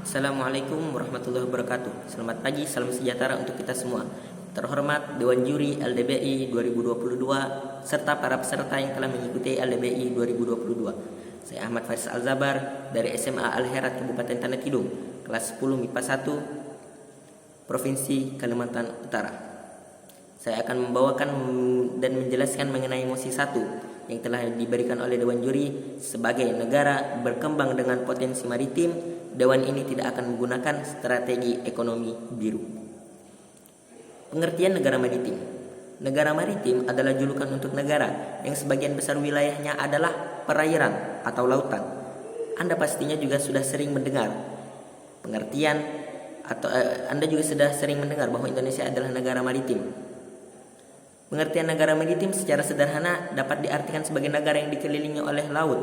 Assalamualaikum warahmatullahi wabarakatuh. Selamat pagi, salam sejahtera untuk kita semua. Terhormat Dewan Juri LDBI 2022 serta para peserta yang telah mengikuti LDBI 2022. Saya Ahmad Faris Alzabar dari SMA Al-Herat Kabupaten Tanah Tidung, kelas 10 MIPA 1, Provinsi Kalimantan Utara. Saya akan membawakan dan menjelaskan mengenai mosi 1 yang telah diberikan oleh Dewan Juri. Sebagai negara berkembang dengan potensi maritim, Dewan ini tidak akan menggunakan strategi ekonomi biru. Pengertian negara maritim. Negara maritim adalah julukan untuk negara yang sebagian besar wilayahnya adalah perairan atau lautan. Anda pastinya juga sudah sering mendengar pengertian atau Anda juga sudah sering mendengar bahwa Indonesia adalah negara maritim. Pengertian negara maritim secara sederhana dapat diartikan sebagai negara yang dikelilingi oleh laut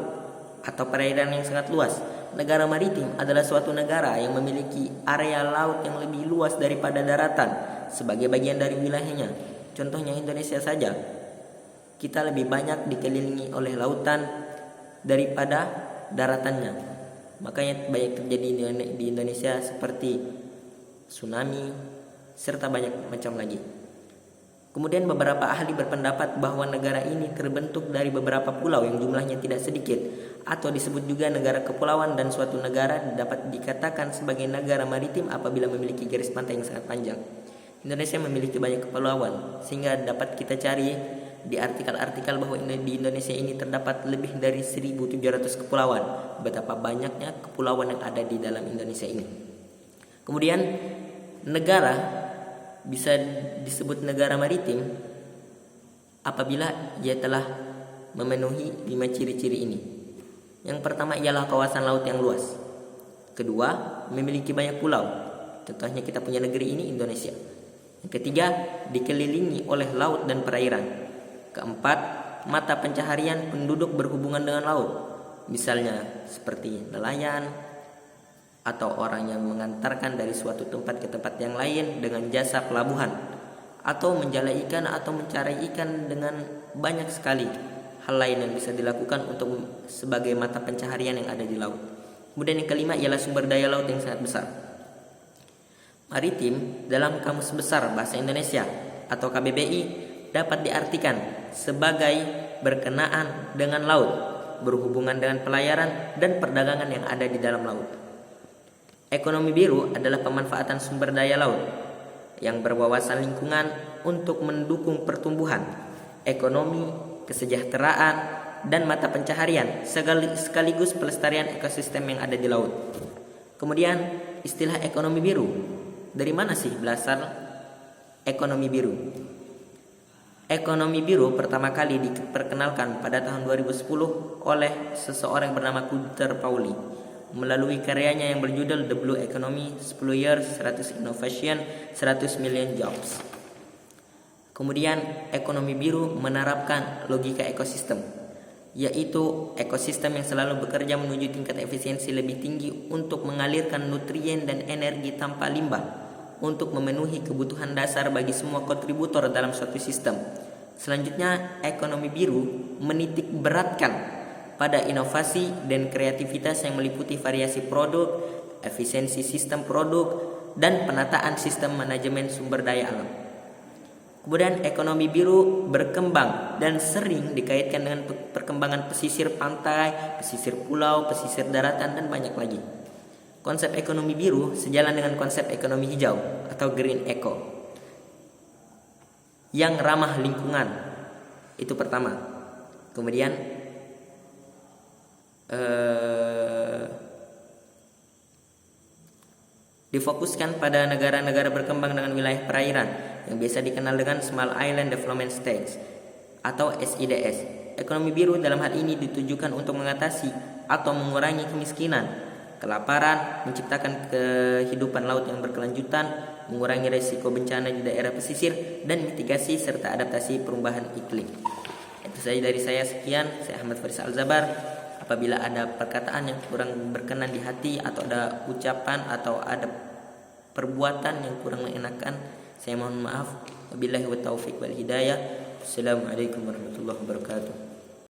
atau perairan yang sangat luas. Negara maritim adalah suatu negara yang memiliki area laut yang lebih luas daripada daratan sebagai bagian dari wilayahnya. Contohnya Indonesia saja. Kita lebih banyak dikelilingi oleh lautan daripada daratannya. Makanya banyak terjadi di Indonesia seperti tsunami serta banyak macam lagi. Kemudian beberapa ahli berpendapat bahwa negara ini terbentuk dari beberapa pulau yang jumlahnya tidak sedikit, atau disebut juga negara kepulauan, dan suatu negara dapat dikatakan sebagai negara maritim apabila memiliki garis pantai yang sangat panjang. Indonesia memiliki banyak kepulauan, sehingga dapat kita cari di artikel-artikel bahwa di Indonesia ini terdapat lebih dari 1.700 kepulauan. Betapa banyaknya kepulauan yang ada di dalam Indonesia ini. Kemudian negara bisa disebut negara maritim apabila ia telah memenuhi 5 ciri-ciri ini. Yang pertama ialah kawasan laut yang luas. Kedua, memiliki banyak pulau. Contohnya kita punya negeri ini, Indonesia. Yang ketiga, dikelilingi oleh laut dan perairan. Keempat, mata pencaharian penduduk berhubungan dengan laut. Misalnya seperti nelayan atau orang yang mengantarkan dari suatu tempat ke tempat yang lain dengan jasa pelabuhan, atau menjala ikan atau mencari ikan, dengan banyak sekali hal lain yang bisa dilakukan untuk sebagai mata pencaharian yang ada di laut. Kemudian yang kelima ialah sumber daya laut yang sangat besar. Maritim dalam Kamus Besar Bahasa Indonesia atau KBBI dapat diartikan sebagai berkenaan dengan laut, berhubungan dengan pelayaran dan perdagangan yang ada di dalam laut. Ekonomi biru adalah pemanfaatan sumber daya laut yang berwawasan lingkungan untuk mendukung pertumbuhan ekonomi, kesejahteraan, dan mata pencaharian sekaligus pelestarian ekosistem yang ada di laut. Kemudian istilah ekonomi biru. Dari mana sih berasal ekonomi biru? Ekonomi biru pertama kali diperkenalkan pada tahun 2010 oleh seseorang bernama Gunther Pauli melalui karyanya yang berjudul The Blue Economy, 10 Years, 100 Innovation, 100 Million Jobs. Kemudian ekonomi biru menerapkan logika ekosistem, yaitu ekosistem yang selalu bekerja menuju tingkat efisiensi lebih tinggi untuk mengalirkan nutrien dan energi tanpa limbah untuk memenuhi kebutuhan dasar bagi semua kontributor dalam suatu sistem. Selanjutnya, ekonomi biru menitik beratkan pada inovasi dan kreativitas yang meliputi variasi produk, efisiensi sistem produk, dan penataan sistem manajemen sumber daya alam. Kemudian ekonomi biru berkembang dan sering dikaitkan dengan perkembangan pesisir pantai, pesisir pulau, pesisir daratan, dan banyak lagi. Konsep ekonomi biru sejalan dengan konsep ekonomi hijau atau green eco yang ramah lingkungan. Itu pertama. Kemudian difokuskan pada negara-negara berkembang dengan wilayah perairan yang biasa dikenal dengan Small Island Development States atau SIDS. Ekonomi biru dalam hal ini ditujukan untuk mengatasi atau mengurangi kemiskinan, kelaparan, menciptakan kehidupan laut yang berkelanjutan, mengurangi risiko bencana di daerah pesisir, dan mitigasi serta adaptasi perubahan iklim. Itu saja dari saya, sekian. Saya Ahmad Faris Alzabar. Apabila ada perkataan yang kurang berkenan di hati, atau ada ucapan atau ada perbuatan yang kurang mengenakan, saya mohon maaf. Wabillahi wa taufiq wal hidayah. Assalamualaikum warahmatullahi wabarakatuh.